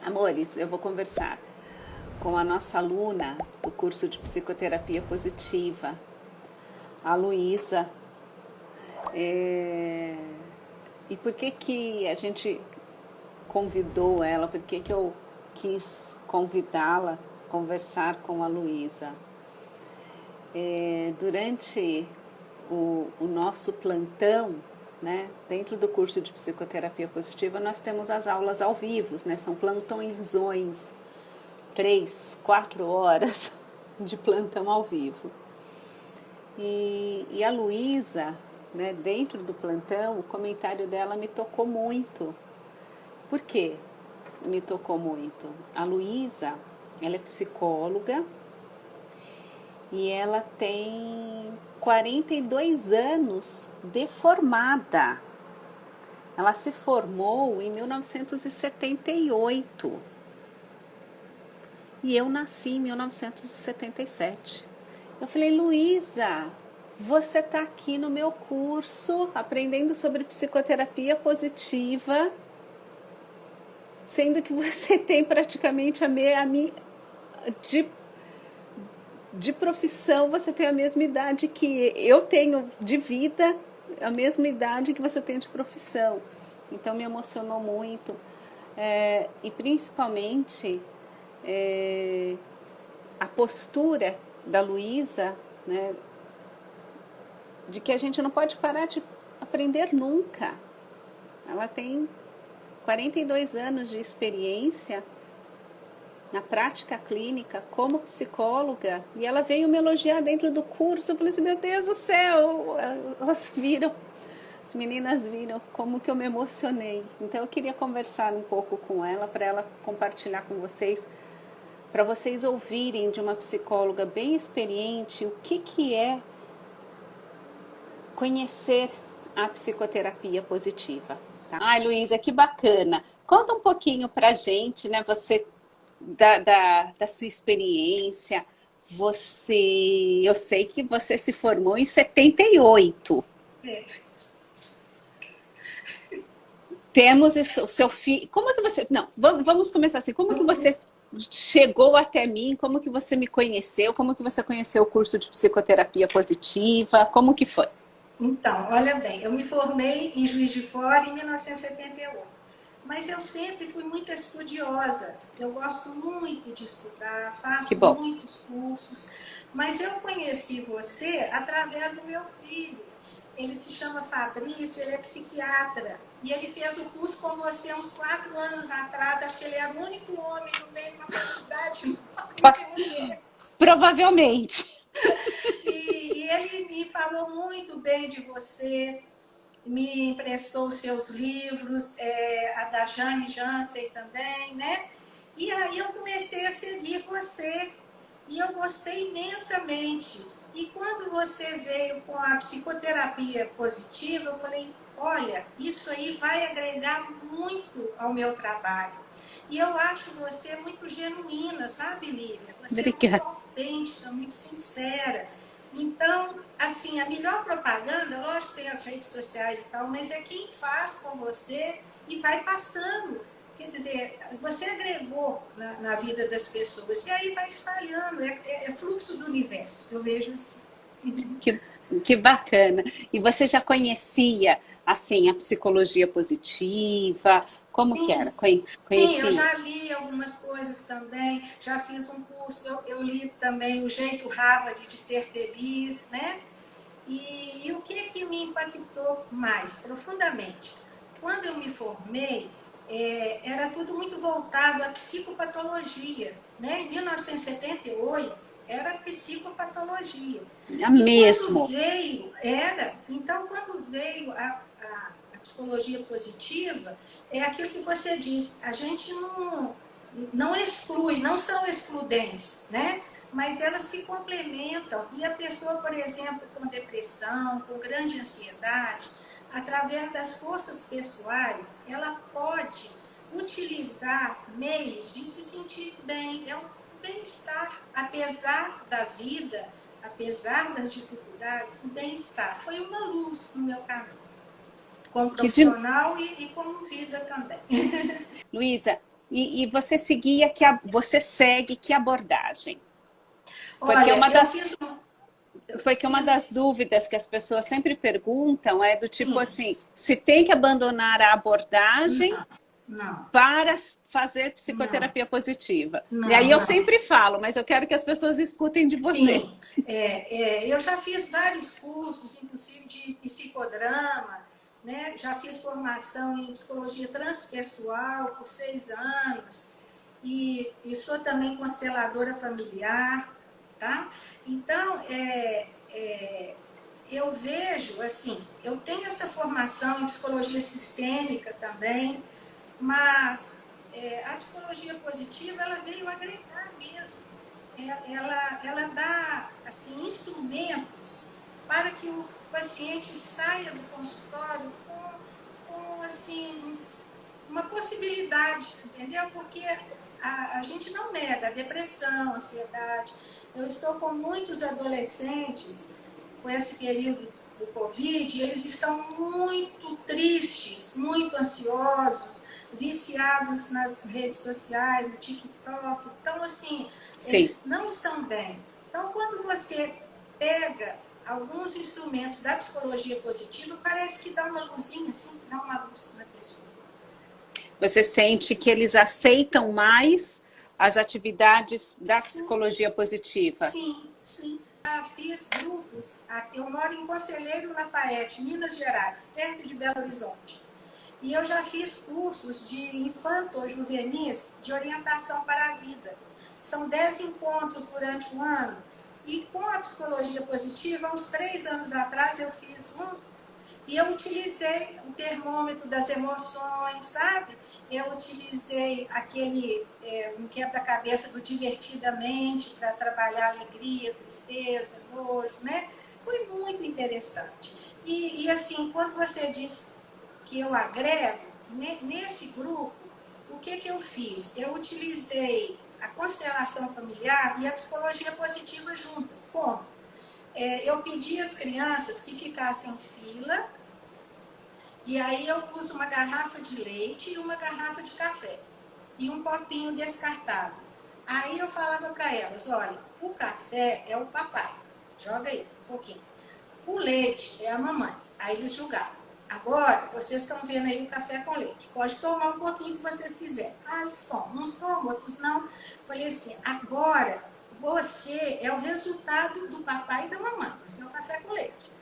Amores, eu vou conversar com a nossa aluna do curso de Psicoterapia Positiva, a Luísa. E por que a gente convidou ela, por que eu quis convidá-la, conversar com a Luísa? Durante o nosso plantão, né, dentro do curso de Psicoterapia Positiva, nós temos as aulas ao vivo, né, são plantõezões, 3, 4 horas de plantão ao vivo. E a Luísa, né, dentro do plantão, o comentário dela me tocou muito. Por quê? Me tocou muito. A Luísa, ela é psicóloga e ela tem 42 anos de formada. Ela se formou em 1978 e eu nasci em 1977. Eu falei, Luísa, você está aqui no meu curso aprendendo sobre psicoterapia positiva, sendo que você tem praticamente de profissão, você tem a mesma idade que eu tenho de vida, a mesma idade que você tem de profissão. Então me emocionou muito. E principalmente a postura da Luísa, né, de que a gente não pode parar de aprender nunca. Ela tem 42 anos de experiência na prática clínica como psicóloga e ela veio me elogiar dentro do curso. Eu falei assim, meu Deus do céu, elas viram, as meninas viram como que eu me emocionei. Então eu queria conversar um pouco com ela, para ela compartilhar com vocês, para vocês ouvirem de uma psicóloga bem experiente o que é conhecer a psicoterapia positiva. Tá? Ai, Luísa, que bacana. Conta um pouquinho pra gente, né? Você da sua experiência. Eu sei que você se formou em 78. É. Temos o seu filho. Como é que você. Não, vamos começar assim. Como que você chegou até mim? Como que você me conheceu? Como que você conheceu o curso de psicoterapia positiva? Como que foi? Então, olha bem, eu me formei em Juiz de Fora em 1978, mas eu sempre fui muito estudiosa. Eu gosto muito de estudar, Que faço bom. muitos cursos, mas eu conheci você através do meu filho. Ele se chama Fabrício, ele é psiquiatra, e ele fez o curso com você uns 4 anos atrás. Acho que ele era o único homem no meio de uma quantidade de mulheres. Provavelmente. E ele me falou muito bem de você, me emprestou os seus livros, a da Jane Jansen também, né? E aí eu comecei a seguir você e eu gostei imensamente. E quando você veio com a psicoterapia positiva, eu falei, olha, isso aí vai agregar muito ao meu trabalho. E eu acho você muito genuína, sabe, Lívia? Você é muito Obrigada. autêntica, muito sincera. Então, assim, a melhor propaganda, lógico que tem as redes sociais e tal, mas é quem faz com você e vai passando. Quer dizer, você agregou na vida das pessoas e aí vai espalhando, é fluxo do universo, eu vejo assim. Que, que bacana. E você já conhecia, assim, a psicologia positiva? Como que era? Sim, sim, eu Conhecia? já li algumas coisas também, já fiz um curso, eu li também O Jeito Harvard de Ser Feliz, né? E o que me impactou mais profundamente? Quando eu me formei, era tudo muito voltado à psicopatologia. Né? Em 1978, era psicopatologia. É E quando mesmo. veio, então quando veio a psicologia positiva, é aquilo que você diz, a gente não exclui, não são excludentes, né? Mas elas se complementam e a pessoa, por exemplo, com depressão, com grande ansiedade, através das forças pessoais, ela pode utilizar meios de se sentir bem, é um bem-estar, apesar da vida, apesar das dificuldades, o bem-estar. Foi uma luz no meu caminho, como Que de... profissional e como vida também. Luísa, E você seguia você segue que abordagem? Porque Olha, eu fiz um. Eu porque uma fiz. das dúvidas que as pessoas sempre perguntam é do tipo Sim. assim, se tem que abandonar a abordagem Não, não, para fazer não, psicoterapia positiva. E aí não, eu não. sempre falo, mas eu quero que as pessoas escutem de você. Sim, eu já fiz vários cursos, inclusive de psicodrama, né? Já fiz formação em psicologia transpessoal por 6 anos e sou também consteladora familiar, tá? Então, eu vejo, assim, eu tenho essa formação em psicologia sistêmica também, mas a psicologia positiva, ela veio agregar mesmo. Ela dá, assim, instrumentos para que o paciente saia do consultório com assim, uma possibilidade, entendeu? Porque a gente não nega a depressão, a ansiedade. Eu estou com muitos adolescentes com esse período do Covid, eles estão muito tristes, muito ansiosos, viciados nas redes sociais, no TikTok. Então, assim, Sim. eles não estão bem. Então, quando você pega alguns instrumentos da psicologia positiva, parece que dá uma luzinha, assim, dá uma luz na pessoa. Você sente que eles aceitam mais as atividades da Sim, psicologia positiva? sim, sim. Já fiz grupos. Eu moro em Conselheiro Lafayette, Minas Gerais, perto de Belo Horizonte. E eu já fiz cursos de infanto-juvenis de orientação para a vida. São 10 encontros durante o ano. E com a psicologia positiva, há uns 3 anos atrás, eu fiz um e eu utilizei o termômetro das emoções, sabe? Eu utilizei um quebra-cabeça do divertidamente para trabalhar alegria, tristeza, nojo, né? Foi muito interessante. Assim, quando você diz que eu agrego, nesse grupo, o que eu fiz? Eu utilizei a constelação familiar e a psicologia positiva juntas. Como? Eu pedi às crianças que ficassem em fila e aí eu pus uma garrafa de leite e uma garrafa de café e um copinho descartável. Aí eu falava para elas, olha, o café é o papai, joga aí um pouquinho. O leite é a mamãe. Aí eles julgaram. Agora, vocês estão vendo aí o café com leite. Pode tomar um pouquinho se vocês quiserem. Ah, eles tomam. Uns tomam, outros não. Falei assim, agora você é o resultado do papai e da mamãe. Você é o café com leite.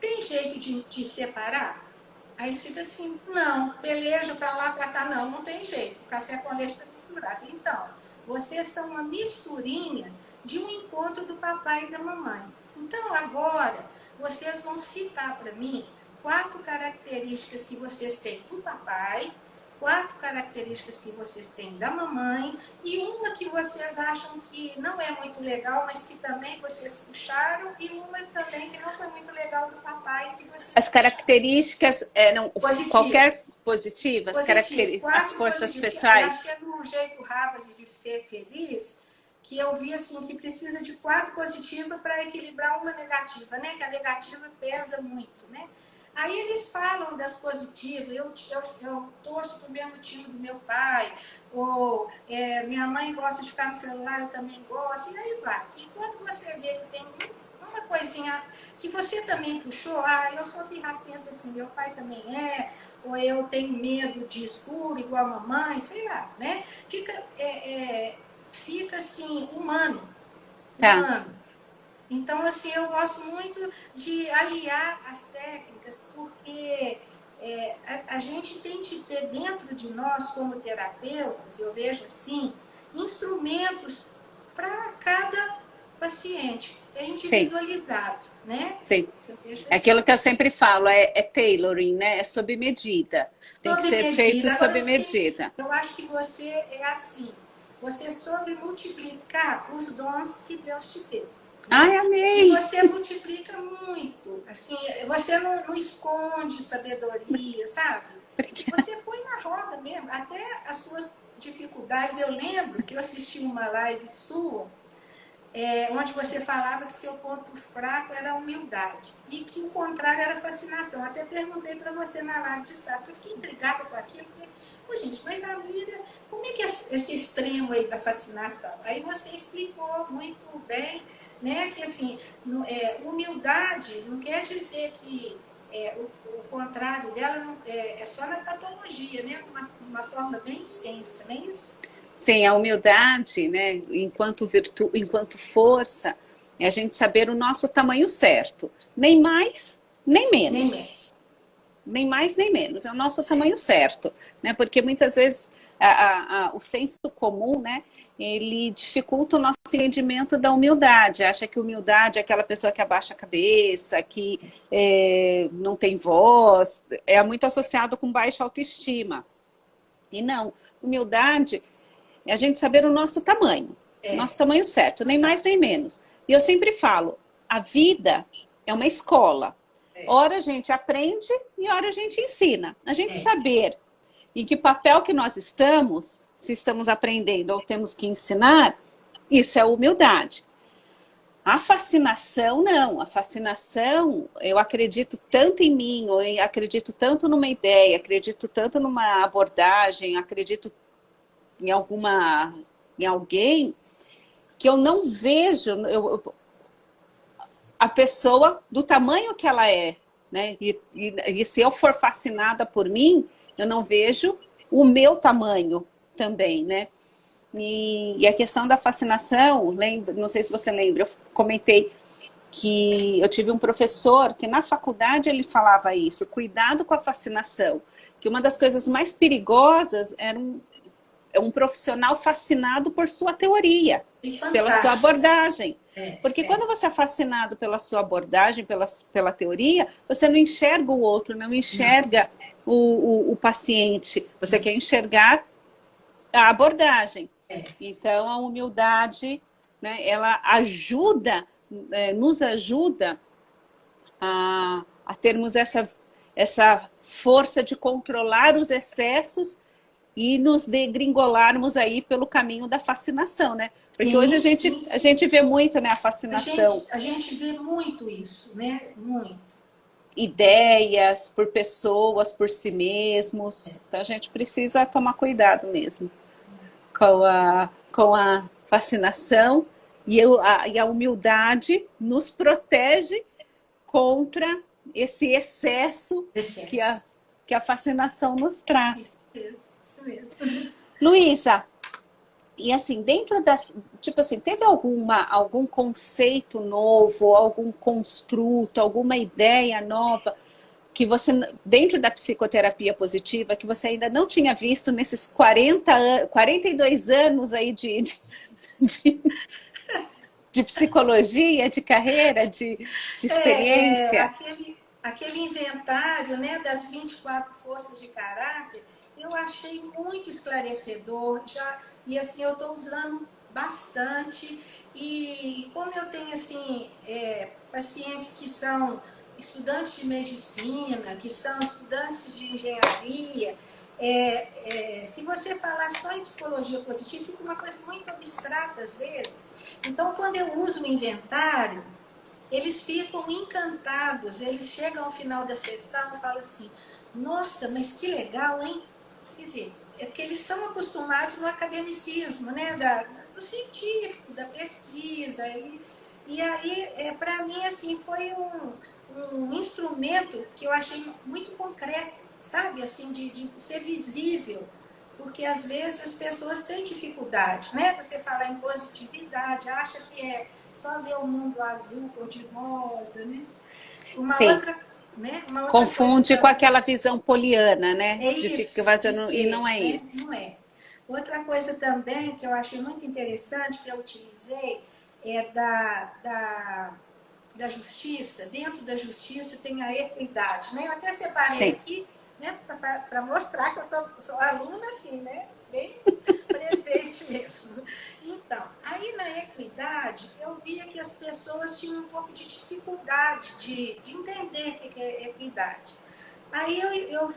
Tem jeito de separar? Aí ele fica assim, não, peleja para lá, para cá, não, não tem jeito. O café com leite está misturado. Então, vocês são uma misturinha de um encontro do papai e da mamãe. Então, agora, vocês vão citar para mim 4 características que vocês têm do papai, 4 características que vocês têm da mamãe e uma que vocês acham que não é muito legal, mas que também vocês puxaram e uma também que não foi muito legal do papai que vocês As puxaram. características eram qualquer Positivas. positivas, Positivo. as 4 forças positivos. Eu acho pessoais? que é do jeito Harvard de ser feliz, que eu vi assim que precisa de 4 positivas para equilibrar uma negativa, né? Que a negativa pesa muito, né? Aí eles falam das positivas, eu torço pro mesmo time do meu pai, ou minha mãe gosta de ficar no celular, eu também gosto, e aí vai. E quando você vê que tem uma coisinha que você também puxou, eu sou pirracenta assim, meu pai também ou eu tenho medo de escuro igual a mamãe, sei lá, né? Fica assim, humano, Tá. humano. Então, assim, eu gosto muito de aliar as técnicas, porque a gente tem de ter dentro de nós, como terapeutas, eu vejo assim, instrumentos para cada paciente. É Sim, individualizado, né? sim. Eu vejo É assim. aquilo que eu sempre falo, é tailoring, né? É sob medida. Tem que Sob ser feito medida. Agora sob medida. eu acho que você é assim. Você soube multiplicar os dons que Deus te deu, Ai, né? E amei! você multiplica muito. Assim, você não esconde sabedoria, sabe? Obrigada. Você põe na roda mesmo, até as suas dificuldades. Eu lembro que eu assisti uma live sua onde você falava que seu ponto fraco era a humildade e que o contrário era a fascinação. Até perguntei para você na live de sábado, eu fiquei intrigada com aquilo. Falei, pô, gente, mas a vida, como é que é esse extremo aí da fascinação? Aí você explicou muito bem, né, que assim, humildade não quer dizer que o contrário dela é só na patologia, né, uma forma bem extensa, não é isso? Sim, a humildade, né, enquanto virtude, enquanto força, é a gente saber o nosso tamanho certo. Nem mais, nem Nem menos. mexe. Nem mais, nem menos. É o nosso Sim. tamanho certo. Né? Porque muitas vezes o senso comum, né, ele dificulta o nosso entendimento da humildade. Acha que humildade é aquela pessoa que abaixa a cabeça, que não tem voz. É muito associado com baixa autoestima. E não, humildade é a gente saber o nosso tamanho certo, nem mais nem menos. E eu sempre falo, a vida é uma escola. Ora a gente aprende e ora a gente ensina. A gente saber em que papel que nós estamos, se estamos aprendendo ou temos que ensinar, isso é humildade. A fascinação, não. A fascinação, eu acredito tanto em mim, ou eu acredito tanto numa ideia, acredito tanto numa abordagem, acredito em alguém que eu não vejo a pessoa do tamanho que ela é, né? E se eu for fascinada por mim, eu não vejo o meu tamanho também, né? E a questão da fascinação, não sei se você lembra, eu comentei que eu tive um professor que na faculdade ele falava isso, cuidado com a fascinação, que uma das coisas mais perigosas era um profissional fascinado por sua teoria, pela sua abordagem. Porque quando você é fascinado pela sua abordagem, pela teoria, você não enxerga o outro, não enxerga o paciente. Você quer enxergar a abordagem. Então, a humildade, né, ela ajuda, nos ajuda a termos essa força de controlar os excessos e nos degringolarmos aí pelo caminho da fascinação, né? Porque hoje a gente vê muito, né, a fascinação. A gente vê muito isso, né? Muito. Ideias por pessoas, por si mesmos. Então a gente precisa tomar cuidado mesmo com a fascinação e a humildade nos protege contra esse excesso que a fascinação nos traz. Isso mesmo. Luísa, e assim, dentro das... Tipo assim, teve algum conceito novo, algum construto, alguma ideia nova que você, dentro da psicoterapia positiva, que você ainda não tinha visto nesses 42 anos aí de psicologia, de carreira, de experiência? Aquele inventário, né, das 24 forças de caráter, eu achei muito esclarecedor, e assim, eu estou usando bastante, e como eu tenho assim, pacientes que são estudantes de medicina, que são estudantes de engenharia, se você falar só em psicologia positiva, fica uma coisa muito abstrata às vezes. Então, quando eu uso o inventário, eles ficam encantados, eles chegam ao final da sessão e falam assim, nossa, mas que legal, hein? Quer dizer, é porque eles são acostumados no academicismo, né? Do científico, da pesquisa. E aí, para mim, assim, foi um instrumento que eu achei muito concreto, sabe? Assim, de ser visível. Porque às vezes as pessoas têm dificuldade, né? Você falar em positividade, acha que é só ver o mundo azul, cor-de-rosa, né? Sim. Uma outra Confunde coisa com aquela visão poliana, né? é De isso, ficar fazendo, de e ser, não é né? isso. Não é. Outra coisa também que eu achei muito interessante, que eu utilizei, é da justiça. Dentro da justiça tem a equidade, né? Eu até separei Sim. aqui, né, para mostrar que eu sou aluna assim, né? Bem presente mesmo. Então, aí na equidade, eu via que as pessoas tinham um pouco de dificuldade de entender o que é equidade. Aí eu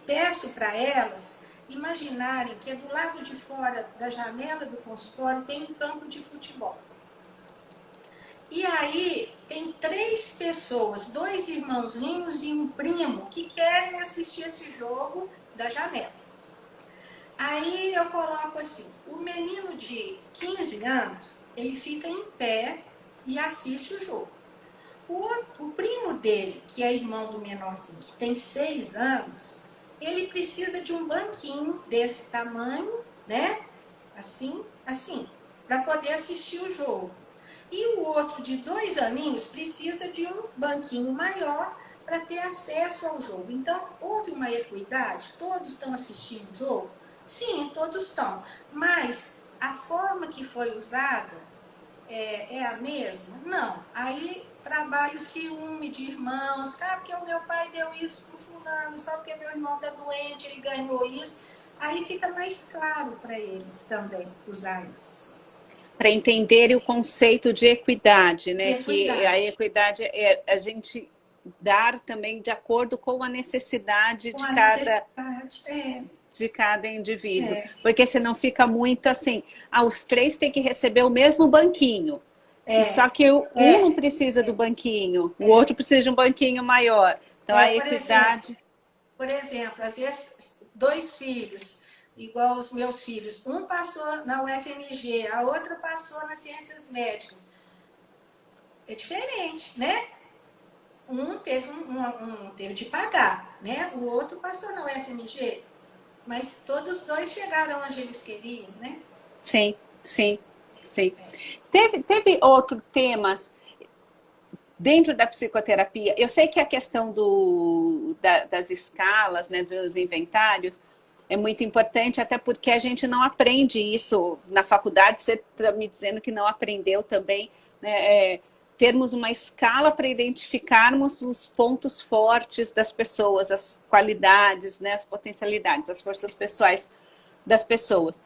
peço para elas imaginarem que do lado de fora da janela do consultório tem um campo de futebol. E aí tem 3 pessoas, 2 irmãozinhos e um primo, que querem assistir esse jogo da janela. Aí eu coloco assim, o menino de 15 anos, ele fica em pé e assiste o jogo. O primo dele, que é irmão do menorzinho, que tem 6 anos, ele precisa de um banquinho desse tamanho, né? Assim, para poder assistir o jogo. E o outro de 2 aninhos precisa de um banquinho maior para ter acesso ao jogo. Então, houve uma equidade? Todos estão assistindo o jogo? Sim, todos estão. Mas a forma que foi usada é a mesma? Não. Aí trabalho ciúme de irmãos, porque o meu pai deu isso para o fulano, só porque meu irmão está doente, ele ganhou isso. Aí fica mais claro para eles também usar isso. Para entender o conceito de equidade, De né? Que a equidade. equidade é a gente dar também de acordo com a necessidade Com a necessidade. de cada indivíduo. É, Porque senão fica muito assim, os 3 têm que receber o mesmo banquinho. E é, só que um não é, precisa do banquinho, o outro precisa de um banquinho maior. Então a por exemplo, equidade. às vezes 2 filhos, igual os meus filhos, um passou na UFMG, a outra passou nas ciências médicas. É diferente, né? Um teve de pagar, né? O outro passou na UFMG, mas todos 2 chegaram onde eles queriam, né? Sim, sim, sim. Teve outros temas dentro da psicoterapia. Eu sei que a questão das escalas, né, dos inventários, é muito importante, até porque a gente não aprende isso na faculdade. Você está me dizendo que não aprendeu também, né? Termos uma escala para identificarmos os pontos fortes das pessoas, as qualidades, né, as potencialidades, as forças pessoais das pessoas.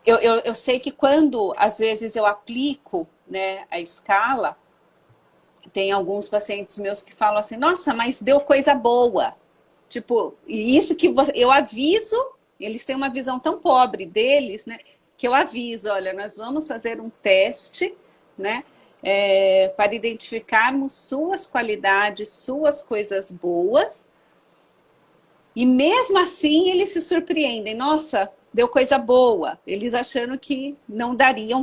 Eu sei que quando, às vezes, eu aplico, né, a escala, tem alguns pacientes meus que falam assim, nossa, mas deu coisa boa. Tipo, e isso que eu aviso, eles têm uma visão tão pobre deles, né? Que eu aviso, olha, nós vamos fazer um teste, né? Para identificarmos suas qualidades, suas coisas boas. E mesmo assim eles se surpreendem. Nossa, deu coisa boa. Eles achando que não daria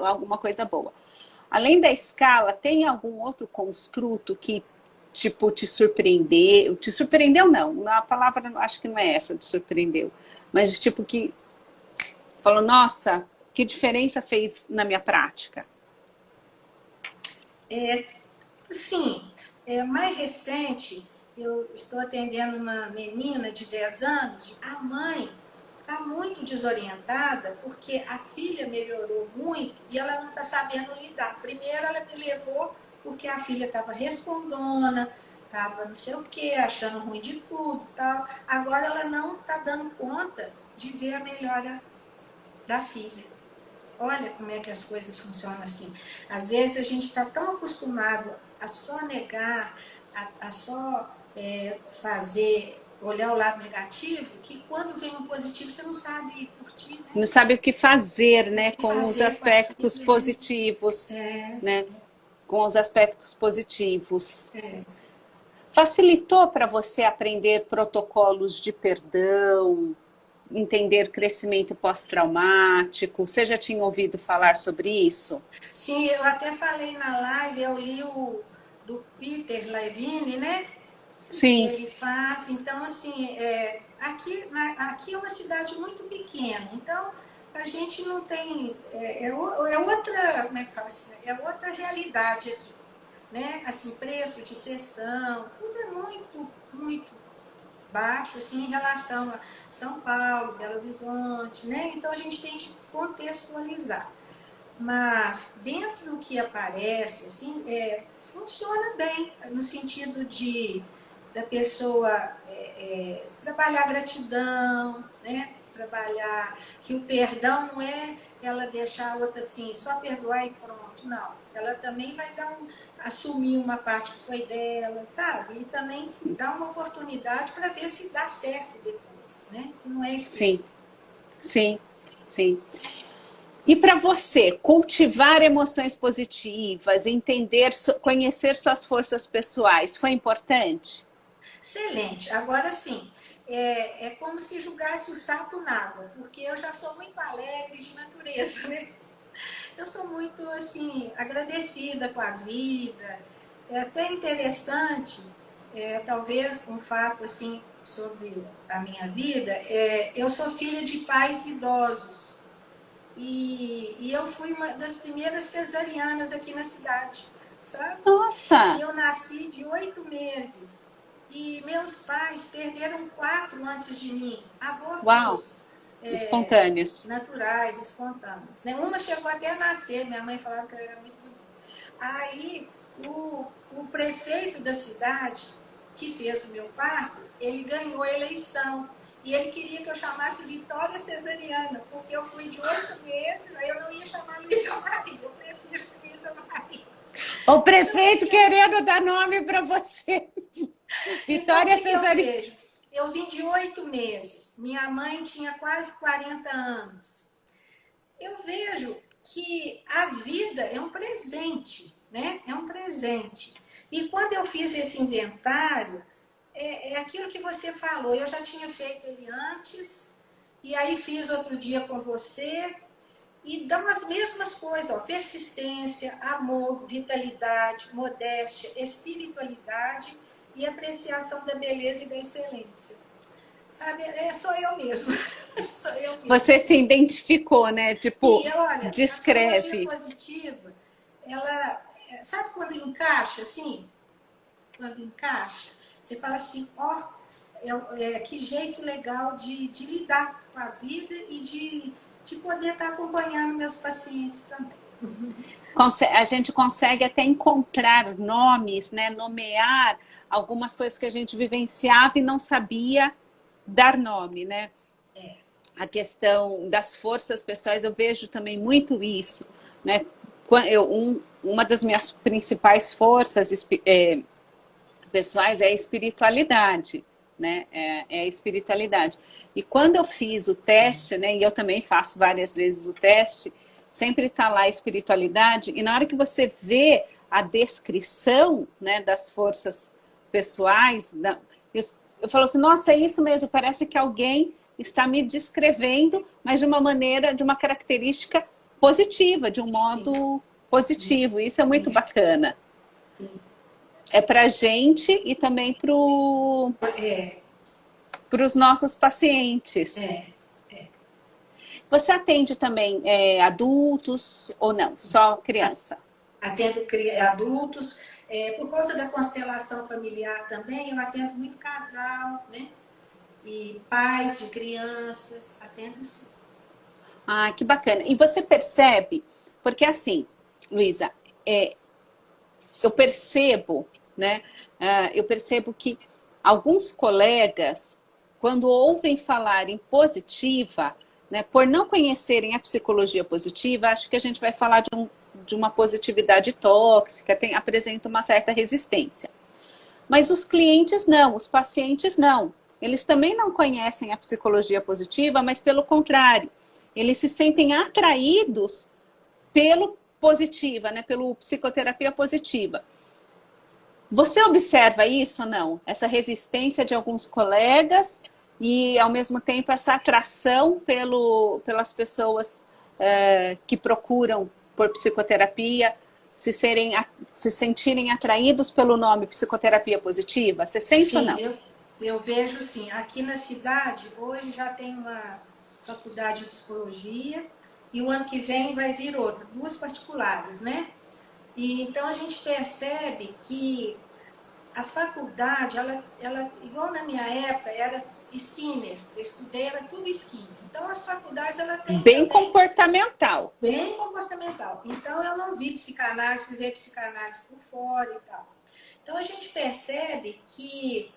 alguma coisa boa. Além da escala, tem algum outro construto que, tipo, te surpreendeu? Te surpreendeu, não. A palavra acho que não é essa, te surpreendeu. Mas, tipo, que falou, nossa, que diferença fez na minha prática? Sim, mais recente, eu estou atendendo uma menina de 10 anos, a mãe está muito desorientada porque a filha melhorou muito e ela não está sabendo lidar. Primeiro ela me levou porque a filha estava respondona, estava não sei o que, achando ruim de tudo e tal. Agora ela não está dando conta de ver a melhora da filha. Olha como é que as coisas funcionam assim. Às vezes a gente está tão acostumado a só negar, a só fazer, olhar o lado negativo, que quando vem um positivo você não sabe curtir, né? Não sabe o que fazer, O né, que com os fazer com aspectos aquilo, né? positivos, É, né? Com os aspectos positivos. é. Facilitou para você aprender protocolos de perdão, entender crescimento pós-traumático? Você já tinha ouvido falar sobre isso? Sim, eu até falei na live, eu li o do Peter Levine, né? Que Sim, ele faz. Então, assim, aqui é uma cidade muito pequena, então a gente não tem. É outra, como é que fala assim? É outra realidade aqui. Né? Assim, preço de sessão, tudo é muito, muito baixo assim, em relação a São Paulo, Belo Horizonte, né? Então a gente tem que contextualizar. Mas dentro do que aparece, assim, funciona bem, no sentido de da pessoa trabalhar a gratidão, né? Trabalhar que o perdão não é ela deixar a outra assim, só perdoar e pronto, não. Ela também vai assumir uma parte que foi dela, sabe? E também dar uma oportunidade para ver se dá certo depois, né? Que não é sim, esquecer. sim, sim. E para você, cultivar emoções positivas, entender, conhecer suas forças pessoais, foi importante? Excelente. Agora sim, é como se jogasse o sapo na água, porque eu já sou muito alegre de natureza, né? Eu sou muito, assim, agradecida com a vida. É até interessante, talvez um fato, assim, sobre a minha vida, eu sou filha de pais idosos. E eu fui uma das primeiras cesarianas aqui na cidade, sabe? Nossa! Eu nasci de 8 meses e meus pais perderam 4 antes de mim, Uau! abortos Espontâneos. naturais, espontâneos. Né? Uma chegou até a nascer, minha mãe falava que ela era muito bonita. Aí o prefeito da cidade, que fez o meu parto, ele ganhou a eleição. E ele queria que eu chamasse Vitória Cesariana, porque eu fui de 8 meses, aí eu não ia chamar Luísa Maria, eu prefiro Luísa Maria. O prefeito querendo dar nome para você. Então, o Vitória que eu Cesariana. vejo? Eu vim de 8 meses, minha mãe tinha quase 40 anos. Eu vejo que a vida é um presente, né? É um presente. E quando eu fiz esse inventário, é aquilo que você falou, eu já tinha feito ele antes, e aí fiz outro dia com você, e dão as mesmas coisas, ó, persistência, amor, vitalidade, modéstia, espiritualidade e apreciação da beleza e da excelência. Sabe, sou eu mesmo. Sou eu mesmo. Você se identificou, né? Tipo, E olha, a psicologia descreve. positiva, ela, sabe quando encaixa assim? Quando encaixa, você fala assim, ó, que jeito legal de lidar com a vida e de poder estar acompanhando meus pacientes também. A gente consegue até encontrar nomes, né? Nomear algumas coisas que a gente vivenciava e não sabia dar nome, né? A questão das forças pessoais, eu vejo também muito isso, né? Uma das minhas principais forças pessoais é a espiritualidade, né? É a espiritualidade. E quando eu fiz o teste, né? E eu também faço várias vezes o teste, sempre está lá a espiritualidade, e na hora que você vê a descrição, né, das forças pessoais, eu falo assim, nossa, é isso mesmo, parece que alguém está me descrevendo, mas de uma maneira, de uma característica positiva, de um modo positivo. Isso é muito bacana. É para a gente e também para os nossos pacientes. Você atende também adultos ou não? Só criança? Atendo adultos. Por causa da constelação familiar também, eu atendo muito casal, né? E pais de crianças, atendo sim. Ah, que bacana. E você percebe, porque assim, Luísa, eu percebo, né? Eu percebo que alguns colegas, quando ouvem falar em positiva, né, por não conhecerem a psicologia positiva, acho que a gente vai falar de uma positividade tóxica, apresenta uma certa resistência. Mas os clientes não, os pacientes não. Eles também não conhecem a psicologia positiva, mas pelo contrário, eles se sentem atraídos pelo positiva, né, pelo psicoterapia positiva. Você observa isso ou não? Essa resistência de alguns colegas e, ao mesmo tempo, essa atração pelas pessoas que procuram por psicoterapia, se sentirem atraídos pelo nome psicoterapia positiva? Você sente ou Sim, não? eu vejo sim. Aqui na cidade, hoje já tem uma faculdade de psicologia e o ano que vem vai vir outra, 2 particulares, né? E então a gente percebe que a faculdade, ela igual na minha época, era Skinner, eu estudei, era tudo Skinner. Então as faculdades, ela tem Bem também comportamental. bem comportamental. Então eu não vi psicanálise, fui ver psicanálise por fora e tal. Então a gente percebe que,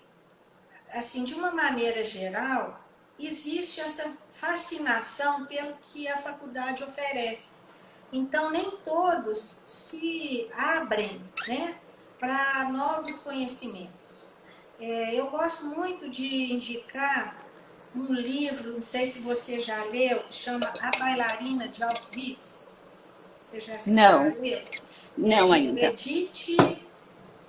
assim, de uma maneira geral, existe essa fascinação pelo que a faculdade oferece. Então, nem todos se abrem, né, para novos conhecimentos. Eu gosto muito de indicar um livro, não sei se você já leu, chama A Bailarina de Auschwitz. Você já Não, leu? É não de ainda. Edith.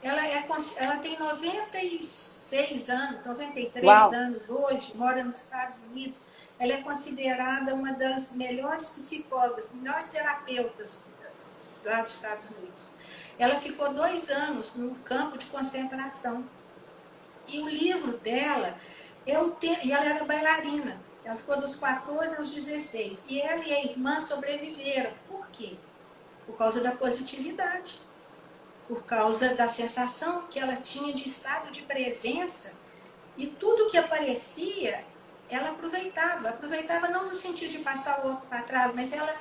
Ela tem 96 anos, 93 Uau, anos hoje, mora nos Estados Unidos. Ela é considerada uma das melhores psicólogas, melhores terapeutas lá dos Estados Unidos. Ela ficou 2 anos no campo de concentração. E o livro dela, e ela era bailarina. Ela ficou dos 14 aos 16. E ela e a irmã sobreviveram. Por quê? Por causa da positividade. Por causa da sensação que ela tinha de estado de presença. E tudo que aparecia, ela aproveitava. Aproveitava não no sentido de passar o outro para trás, mas ela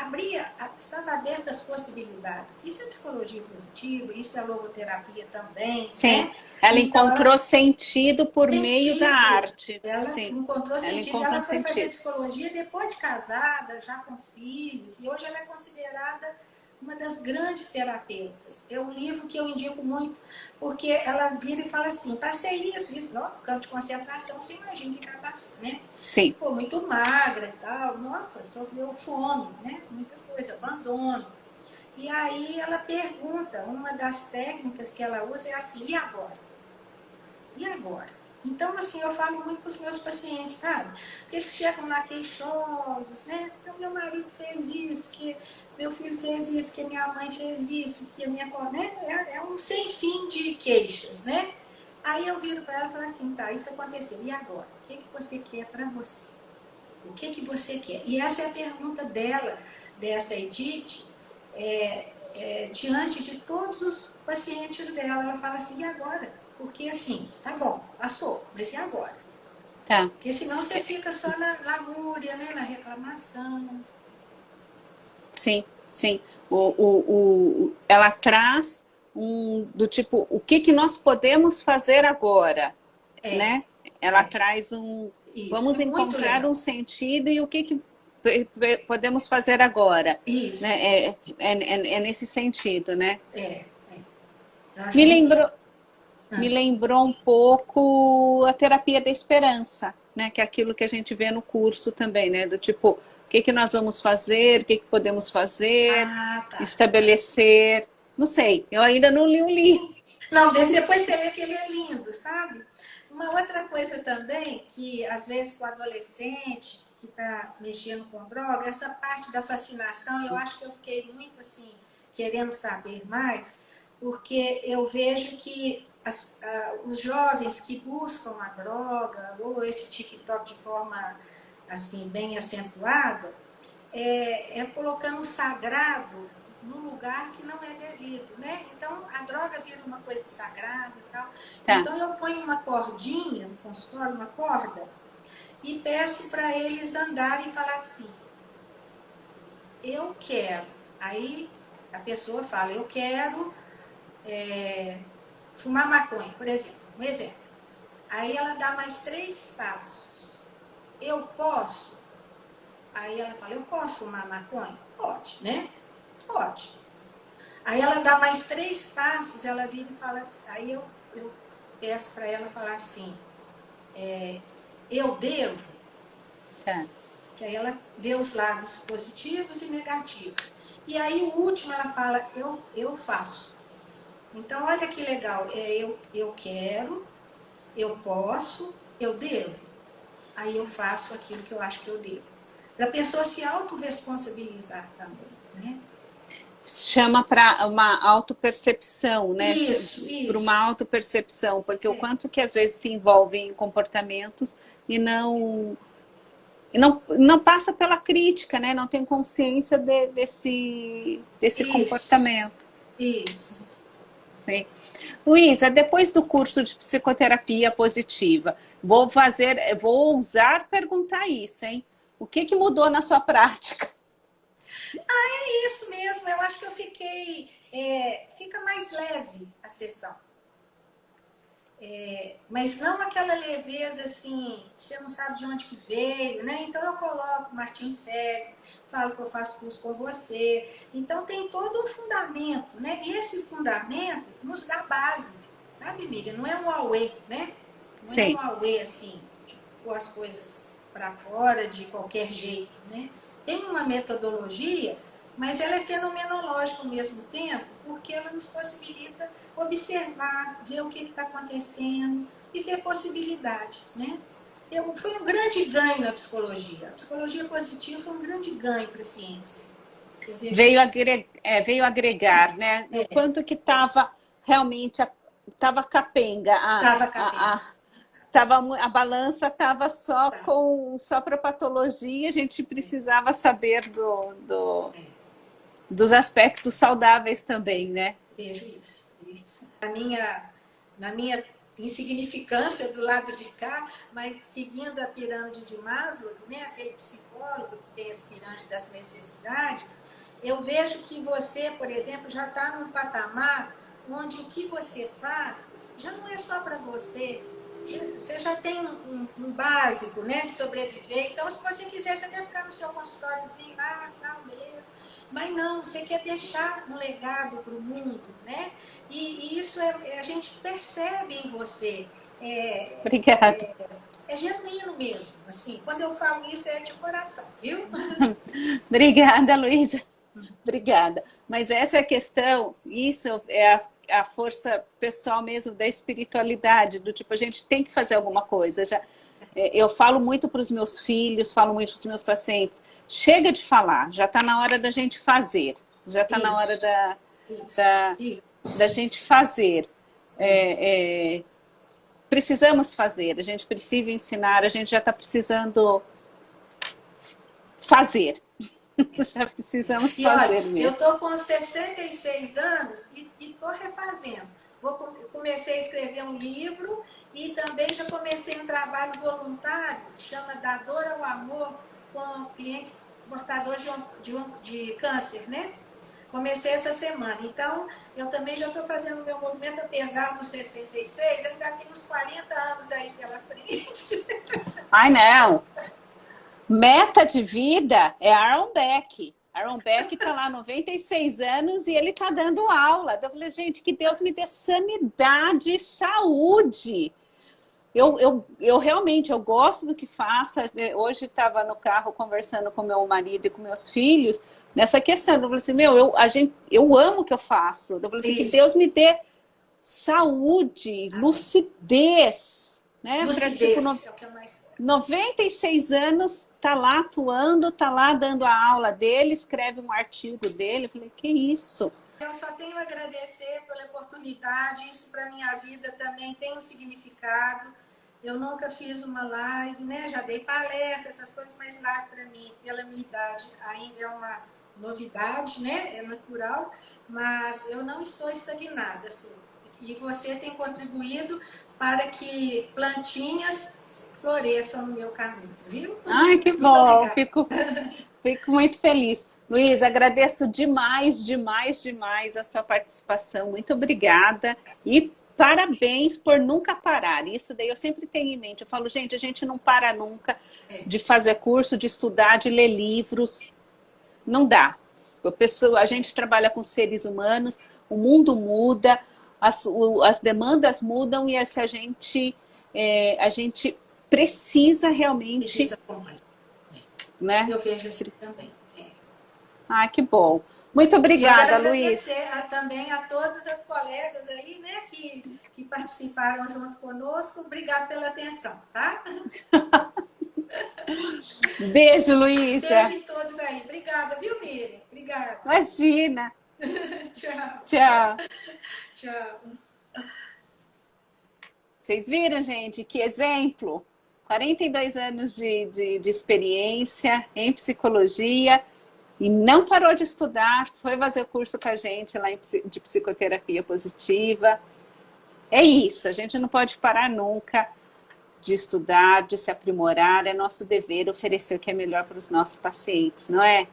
abria, estava aberta às possibilidades. Isso é psicologia positiva, isso é logoterapia também, sim. né? Ela Então, ela encontrou sentido por meio da sentido. arte. Ela Sim, encontrou ela sentido. encontrou Ela foi fazer sentido. psicologia depois de casada, já com filhos, e hoje ela é considerada uma das grandes terapeutas. É um livro que eu indico muito, porque ela vira e fala assim, passei isso, não, campo de concentração, você imagina que ela passou, né? Sim. Ficou muito magra e tal, nossa, sofreu fome, né? Muita coisa, abandono. E aí ela pergunta, uma das técnicas que ela usa é assim, e agora? E agora? Então, assim, eu falo muito com os meus pacientes, sabe? Porque eles chegam lá queixosos, né? Então, meu marido fez isso, que meu filho fez isso, que minha mãe fez isso, que a minha... Né? É um sem fim de queixas, né? Aí eu viro para ela e falo assim, tá, isso aconteceu, e agora? O que você quer para você? O que você quer? E essa é a pergunta dela, dessa Edith, diante de todos os pacientes dela. Ela fala assim, e agora? Porque assim, tá bom, passou, mas e agora? Tá. Porque senão você fica só na lamúria, né, na reclamação. Sim, sim. Ela traz do tipo, o que nós podemos fazer agora, É, né? Ela traz isso, vamos é muito encontrar legal. um sentido e o que podemos fazer agora, Isso, né? É nesse sentido, né? é. Eu acho Me muito legal. lembrou, me lembrou um pouco a terapia da esperança, né? Que é aquilo que a gente vê no curso também, né? Do tipo, o que nós vamos fazer, o que podemos fazer, Ah, tá. estabelecer. Não sei, eu ainda não li o livro. Não, depois você vê que ele é lindo, sabe? Uma outra coisa também, que às vezes o adolescente que está mexendo com droga, essa parte da fascinação, eu acho que eu fiquei muito assim, querendo saber mais, porque eu vejo que os jovens que buscam a droga, ou esse TikTok de forma assim, bem acentuada, colocando o sagrado num lugar que não é devido, né? Então, a droga vira uma coisa sagrada e tal. Tá, Então, eu ponho uma cordinha no consultório, uma corda, e peço para eles andarem e falar assim, eu quero. Aí, a pessoa fala, eu quero fumar maconha, por exemplo. Um exemplo. Aí, ela dá mais 3 passos. Eu posso? Aí, ela fala, eu posso fumar maconha? Pode, né? Pode. Aí ela dá mais 3 passos, ela vira e fala assim, aí eu peço para ela falar assim, eu devo, tá. que aí ela vê os lados positivos e negativos. E aí o último ela fala, eu faço. Então olha que legal, eu quero, eu posso, eu devo. Aí eu faço aquilo que eu acho que eu devo. Para a pessoa se autorresponsabilizar também, né? Chama para uma autopercepção, né? Isso, Para uma isso. autopercepção, porque o quanto que às vezes se envolve em comportamentos e não passa pela crítica, né? Não tem consciência desse Isso, comportamento. isso. Sim. Luísa, depois do curso de psicoterapia positiva, vou ousar perguntar isso, hein? O que mudou na sua prática? Isso mesmo, eu acho que eu fiquei. Fica mais leve a sessão. Mas não aquela leveza assim, você não sabe de onde que veio, né? Então eu coloco Martin Segue, falo que eu faço curso com você. Então tem todo um fundamento, né? E esse fundamento nos dá base, sabe, Miriam? Não é um auê, né? Não é um Sim, auê assim. pôr as coisas para fora de qualquer jeito, né? Tem uma metodologia, mas ela é fenomenológica ao mesmo tempo, porque ela nos possibilita observar, ver o que está acontecendo e ver possibilidades, né? Foi um grande ganho na psicologia. A psicologia positiva foi um grande ganho para a ciência. Veio agregar, né? O quanto que estava realmente, estava capenga. Estava capenga. A balança estava só para patologia, a gente precisava saber dos aspectos saudáveis também, né? Vejo isso. Na minha insignificância do lado de cá, mas seguindo a pirâmide de Maslow, né, aquele psicólogo que tem as pirâmides das necessidades, eu vejo que você, por exemplo, já está num patamar onde o que você faz já não é só para você. Você já tem um básico, né, de sobreviver. Então, se você quiser, você quer ficar no seu consultóriozinho, tá, beleza. Mas não, você quer deixar um legado para o mundo, né? E isso a gente percebe em você. Obrigada. É genuíno mesmo, assim. Quando eu falo isso, é de coração, viu? Obrigada, Luísa. Obrigada. Mas essa é a questão, isso é a força pessoal mesmo da espiritualidade, do tipo, a gente tem que fazer alguma coisa. Eu falo muito para os meus filhos, falo muito para os meus pacientes, chega de falar, já está na hora da gente fazer, já está na hora da gente fazer. Precisamos fazer, a gente precisa ensinar, a gente já está precisando fazer. Já precisamos fazer olha, mesmo. Eu estou com 66 anos e estou refazendo. Comecei a escrever um livro e também já comecei um trabalho voluntário que chama Da Dor ao Amor com clientes portadores de câncer, né? Comecei essa semana. Então, eu também já estou fazendo o meu movimento, apesar dos 66, eu ainda tenho uns 40 anos aí pela frente. Ai, não! Meta de vida é Aaron Beck. Aaron Beck está lá 96 anos e ele está dando aula. Eu falei, gente, que Deus me dê sanidade e saúde. Eu realmente, eu gosto do que faço. Hoje estava no carro conversando com meu marido e com meus filhos nessa questão. Eu falei assim, eu amo o que eu faço. Eu falei assim, que Deus me dê saúde, lucidez. Né? Lucidez, é o que eu mais gosto. 96 anos, tá lá atuando, tá lá dando a aula dele, escreve um artigo dele. Eu falei, que isso? Eu só tenho a agradecer pela oportunidade, isso para minha vida também tem um significado. Eu nunca fiz uma live, né? Já dei palestra, essas coisas, mas live para mim, pela minha idade, ainda é uma novidade, né? É natural, mas eu não estou estagnada, assim. E você tem contribuído para que plantinhas floresçam no meu caminho, viu? Ai, que bom! Fico muito feliz. Luísa, agradeço demais, demais, demais a sua participação. Muito obrigada e parabéns por nunca parar. Isso daí eu sempre tenho em mente. Eu falo, gente, a gente não para nunca de fazer curso, de estudar, de ler livros. Não dá. A gente trabalha com seres humanos, o mundo muda, as demandas mudam e a gente precisa realmente... Né? Eu vejo assim também. Ah, que bom. Muito obrigada, Luísa. E agradecer também a todas as colegas aí, né, que participaram junto conosco. Obrigada pela atenção, tá? Beijo, Luísa. Beijo a todos aí. Obrigada, viu, Miriam? Obrigada. Imagina. Tchau. Tchau. Tchau. Vocês viram, gente? Que exemplo. 42 anos de experiência em psicologia e não parou de estudar, foi fazer curso com a gente lá de psicoterapia positiva. É isso, a gente não pode parar nunca de estudar, de se aprimorar, é nosso dever oferecer o que é melhor para os nossos pacientes, não é?